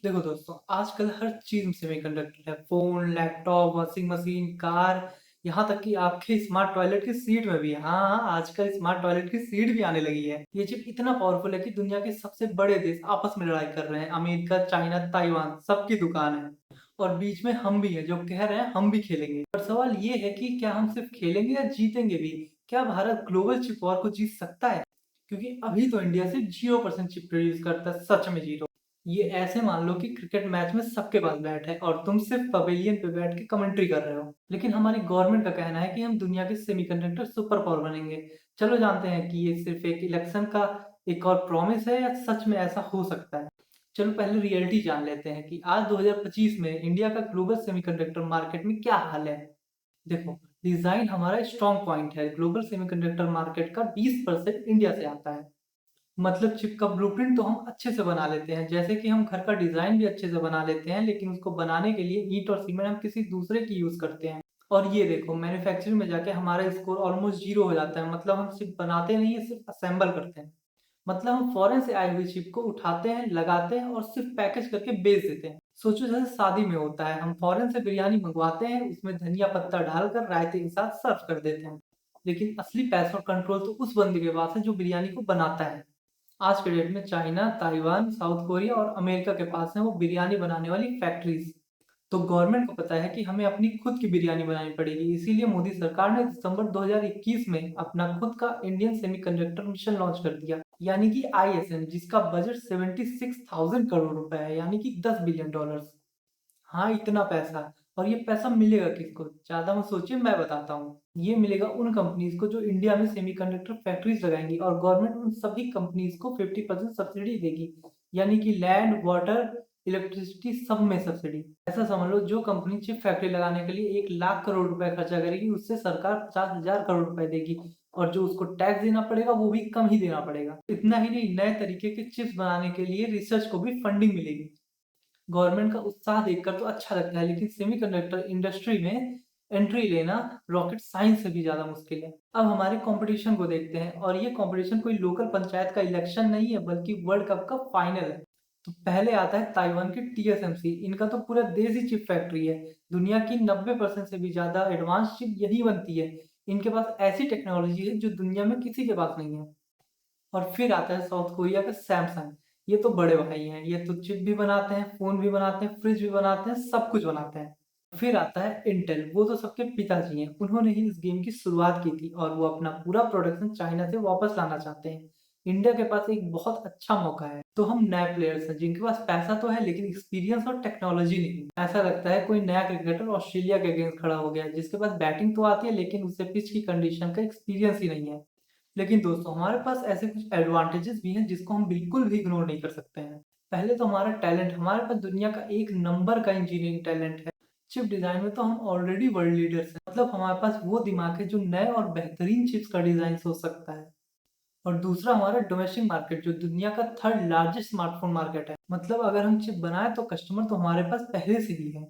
देखो दोस्तों, आजकल हर चीज़ में सेमीकंडक्टर है। Phone, laptop, washing machine, car, यहाँ तक कि आपके स्मार्ट टॉयलेट की सीट में भी है। हाँ, हाँ, आजकल स्मार्ट टॉयलेट की सीट भी आने लगी है। ये चिप इतना पावरफुल है कि दुनिया के सबसे बड़े देश आपस में लड़ाई कर रहे हैं। अमेरिका, चाइना, ताइवान सबकी दुकान है। और बीच में हम भी हैं जो कह रहे हैं हम भी खेलेंगे। पर सवाल ये है कि क्या हम सिर्फ खेलेंगे या जीतेंगे भी? क्या भारत ग्लोबल चिप वॉर को जीत सकता है? क्योंकि अभी तो इंडिया सिर्फ 0% चिप प्रोड्यूस करता है, सच में 0। ये ऐसे मान लो कि क्रिकेट मैच में सबके पास बैट है और तुम सिर्फ पवेलियन पे बैठ के कमेंट्री कर रहे हो। लेकिन हमारी गवर्नमेंट का कहना है कि हम दुनिया के सेमीकंडक्टर सुपर पावर बनेंगे। चलो जानते हैं कि ये सिर्फ एक इलेक्शन का एक और प्रॉमिस है या सच में ऐसा हो सकता है। चलो पहले रियलिटी जान लेते हैं कि आज 2025 में इंडिया का ग्लोबल सेमीकंडक्टर मार्केट में क्या हाल है। देखो, डिजाइन हमारा स्ट्रॉन्ग पॉइंट है। ग्लोबल सेमीकंडक्टर मार्केट का 20% इंडिया से आता है। मतलब चिप का ब्लूप्रिंट तो हम अच्छे से बना लेते हैं, जैसे कि हम घर का डिजाइन भी अच्छे से बना लेते हैं, लेकिन उसको बनाने के लिए ईंट और सीमेंट हम किसी दूसरे की यूज करते हैं। और ये देखो, मैन्युफैक्चरिंग में जाके हमारा स्कोर ऑलमोस्ट 0 हो जाता है। मतलब हम सिर्फ बनाते नहीं है, सिर्फ असेंबल करते हैं। मतलब हम फॉरेन से आई हुई चिप को उठाते हैं, लगाते हैं और सिर्फ पैकेज करके बेच देते हैं। सोचो जैसे शादी में होता है, हम फॉरेन से बिरयानी मंगवाते हैं, उसमें धनिया पत्ता डालकर रायते के साथ सर्व कर देते हैं। लेकिन असली पैसा और कंट्रोल तो उस बंदे के पास है जो बिरयानी को बनाता है। आज के डेट में चाइना, ताइवान, साउथ कोरिया और अमेरिका के पास है वो बिरयानी बनाने वाली फैक्ट्रीज। तो गवर्नमेंट को पता है कि हमें अपनी खुद की बिरयानी बनानी पड़ेगी। इसीलिए मोदी सरकार ने दिसंबर 2021 में अपना खुद का इंडियन सेमीकंडक्टर मिशन लॉन्च कर दिया, यानी कि आईएसएम, जिसका बजट 76,000 करोड़ रुपए है, यानी कि $10 बिलियन। हाँ, इतना पैसा। और ये पैसा मिलेगा किसको? ज्यादा मत सोचिए, मैं बताता हूँ। ये मिलेगा उन कंपनीज को जो इंडिया में सेमीकंडक्टर फैक्ट्रीज लगाएंगी, और गवर्नमेंट उन सभी कंपनीज को 50% सब्सिडी देगी। यानी कि लैंड, वाटर, इलेक्ट्रिसिटी सब में सब्सिडी। ऐसा समझ लो, जो कंपनी चिप फैक्ट्री लगाने के लिए 1 लाख करोड़ रुपए खर्चा करेगी, उससे सरकार 50,000 करोड़ रुपए देगी। और जो उसको टैक्स देना पड़ेगा वो भी कम ही देना पड़ेगा। इतना ही नहीं, नए तरीके के चिप्स बनाने के लिए रिसर्च को भी फंडिंग मिलेगी। गवर्नमेंट का उत्साह देखकर तो अच्छा लगता है, लेकिन सेमीकंडक्टर इंडस्ट्री में एंट्री लेना रॉकेट साइंस से भी ज्यादा मुश्किल है। अब हमारे कंपटीशन को देखते हैं, और ये कंपटीशन कोई लोकल पंचायत का इलेक्शन नहीं है, बल्कि वर्ल्ड कप का फाइनल है। तो पहले आता है ताइवान की टीएसएमसी। इनका तो पूरा देश ही चिप फैक्ट्री है। दुनिया की 90% से भी ज्यादा एडवांस चिप यही बनती है। इनके पास ऐसी टेक्नोलॉजी है जो दुनिया में किसी के पास नहीं है। और फिर आता है साउथ कोरिया का सैमसंग। ये तो बड़े भाई हैं, ये तो चिप भी बनाते हैं, फोन भी बनाते हैं, फ्रिज भी बनाते हैं, सब कुछ बनाते हैं। फिर आता है इंटेल। वो तो सबके पिताजी हैं, उन्होंने ही इस गेम की शुरुआत की थी और वो अपना पूरा प्रोडक्शन चाइना से वापस लाना चाहते हैं। इंडिया के पास एक बहुत अच्छा मौका है। तो हम नए प्लेयर्स हैं जिनके पास पैसा तो है, लेकिन एक्सपीरियंस और टेक्नोलॉजी नहीं। ऐसा लगता है कोई नया क्रिकेटर ऑस्ट्रेलिया के अगेंस्ट खड़ा हो गया है, जिसके पास बैटिंग तो आती है, लेकिन उसे पिच की कंडीशन का एक्सपीरियंस ही नहीं है। लेकिन दोस्तों, हमारे पास ऐसे कुछ एडवांटेजेस भी हैं जिसको हम बिल्कुल भी इग्नोर नहीं कर सकते हैं। पहले तो हमारा टैलेंट। हमारे पास दुनिया का एक नंबर का इंजीनियरिंग टैलेंट है। चिप डिजाइन में तो हम ऑलरेडी वर्ल्ड लीडर्स हैं। मतलब हमारे पास वो दिमाग है जो नए और बेहतरीन चिप्स का डिजाइन सोच सकता है। और दूसरा, हमारा डोमेस्टिक मार्केट, जो दुनिया का थर्ड लार्जेस्ट स्मार्टफोन मार्केट है। मतलब अगर हम चिप बनाए तो कस्टमर तो हमारे पास पहले से ही है।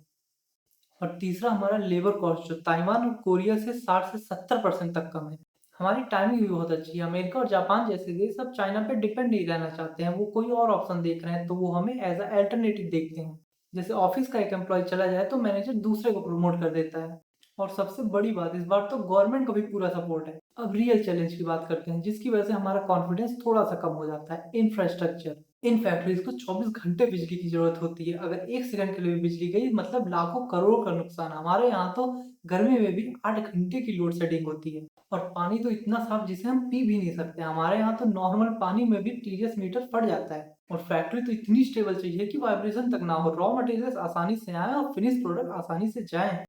और तीसरा, हमारा लेबर कॉस्ट, जो ताइवान और कोरिया से 60 से 70% तक कम है। हमारी टाइमिंग भी बहुत अच्छी है। अमेरिका और जापान जैसे देश सब चाइना पे डिपेंड नहीं रहना चाहते हैं, वो कोई और ऑप्शन देख रहे हैं, तो वो हमें एज अ अल्टरनेटिव देखते हैं। जैसे ऑफिस का एक एम्प्लॉय चला जाए तो मैनेजर दूसरे को प्रमोट कर देता है। और सबसे बड़ी बात, इस बार तो गवर्नमेंट को भी पूरा सपोर्ट है। अब रियल चैलेंज की बात करते हैं, जिसकी वजह से हमारा कॉन्फिडेंस थोड़ा सा कम हो जाता है। इंफ्रास्ट्रक्चर। इन फैक्ट्रीज को 24 घंटे बिजली की जरूरत होती है। अगर 1 सेकंड के लिए भी बिजली गई, मतलब लाखों करोड़ का नुकसान। हमारे यहाँ तो गर्मी में भी 8 घंटे की लोड शेडिंग होती है। और पानी तो इतना साफ जिसे हम पी भी नहीं सकते। हमारे यहाँ तो नॉर्मल पानी में भी टीडीएस मीटर फट जाता है। और फैक्ट्री तो इतनी स्टेबल चाहिए कि वाइब्रेशन तक ना हो, रॉ मटेरियल्स आसानी से आए और फिनिश प्रोडक्ट आसानी से जाए।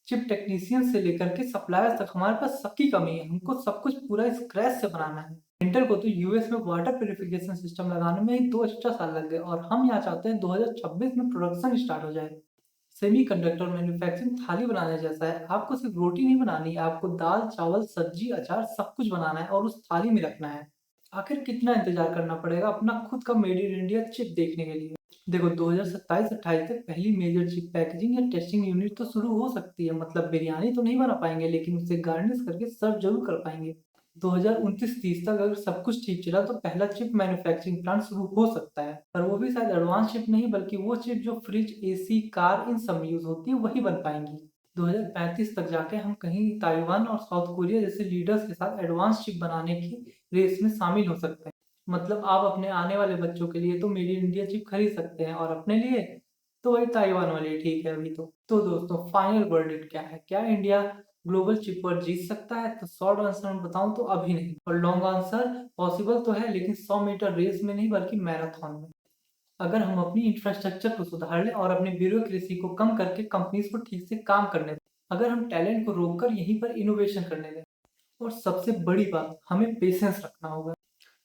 चिप टेक्नीशियन से लेकर के सप्लायर्स तक हमारे पास सबकी कमी है। हमको सब कुछ पूरा स्क्रैच से बनाना है। इंटेल को तो यूएस में वाटर प्यूरिफिकेशन सिस्टम लगाने में ही 2 एक्स्ट्रा साल लग गए, और हम यहाँ चाहते हैं 2026 में प्रोडक्शन स्टार्ट हो जाए। सेमीकंडक्टर मैन्युफैक्चरिंग थाली बनाने जैसा है। आपको सिर्फ रोटी नहीं बनानी है, आपको दाल, चावल, सब्जी, अचार सब कुछ बनाना है और उस थाली में रखना है। आखिर कितना इंतजार करना पड़ेगा अपना खुद का मेड इन इंडिया चिप देखने के लिए? देखो, 2027-28 तक पहली मेजर चिप पैकेजिंग या टेस्टिंग यूनिट तो शुरू हो सकती है। मतलब बिरयानी तो नहीं बना पाएंगे, लेकिन उसे गार्निश करके सर्व जरूर कर पाएंगे। 2029-30 तक अगर सब कुछ ठीक चला तो पहला चिप मैन्युफैक्चरिंग प्लांट शुरू हो सकता है। और वो भी शायद एडवांस चिप नहीं, बल्कि वो चिप जो फ्रिज, एसी, कार इन सब में यूज होती है वही बन पाएंगी। 2035 तक जाके हम कहीं ताइवान और साउथ कोरिया जैसे लीडर्स के साथ एडवांस चिप बनाने की रेस में शामिल हो सकते हैं। मतलब आप अपने आने वाले बच्चों के लिए तो मेड इन इंडिया चिप खरीद सकते हैं, और अपने लिए तो वही ताइवान वाली ठीक है अभी तो दोस्तों, फाइनल वर्डिक्ट क्या है? क्या इंडिया ग्लोबल चिप पर जीत सकता है? तो शॉर्ट आंसर में बताऊं तो अभी नहीं, और लॉन्ग आंसर पॉसिबल तो है, लेकिन 100 मीटर रेस में नहीं बल्कि मैराथन में। अगर हम अपनी इंफ्रास्ट्रक्चर को सुधार लें और अपनी ब्यूरोक्रेसी को कम करके कंपनीज को ठीक से काम करने दें, अगर हम टैलेंट को रोककर यहीं पर इनोवेशन करने दें, और सबसे बड़ी बात, हमें पेशेंस रखना होगा,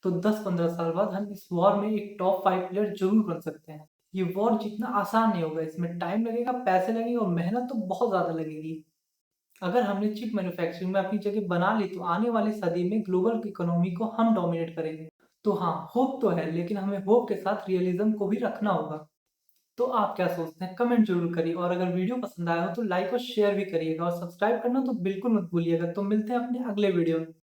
तो 10-15 साल बाद हम इस वॉर में एक टॉप 5 प्लेयर जरूर बन सकते हैं। ये वॉर जीतना आसान नहीं होगा, इसमें टाइम लगेगा, पैसे लगेंगे और मेहनत तो बहुत ज्यादा लगेगी। अगर हमने चिप मैन्युफैक्चरिंग में अपनी जगह बना ली तो आने वाली सदी में ग्लोबल इकोनॉमी को हम डोमिनेट करेंगे। तो हाँ, होप तो है, लेकिन हमें होप के साथ रियलिज्म को भी रखना होगा। तो आप क्या सोचते हैं? कमेंट जरूर करिए, और अगर वीडियो पसंद आया हो तो लाइक और शेयर भी करिएगा, और सब्सक्राइब करना तो बिल्कुल मत भूलिएगा। तो मिलते हैं अपने अगले वीडियो में।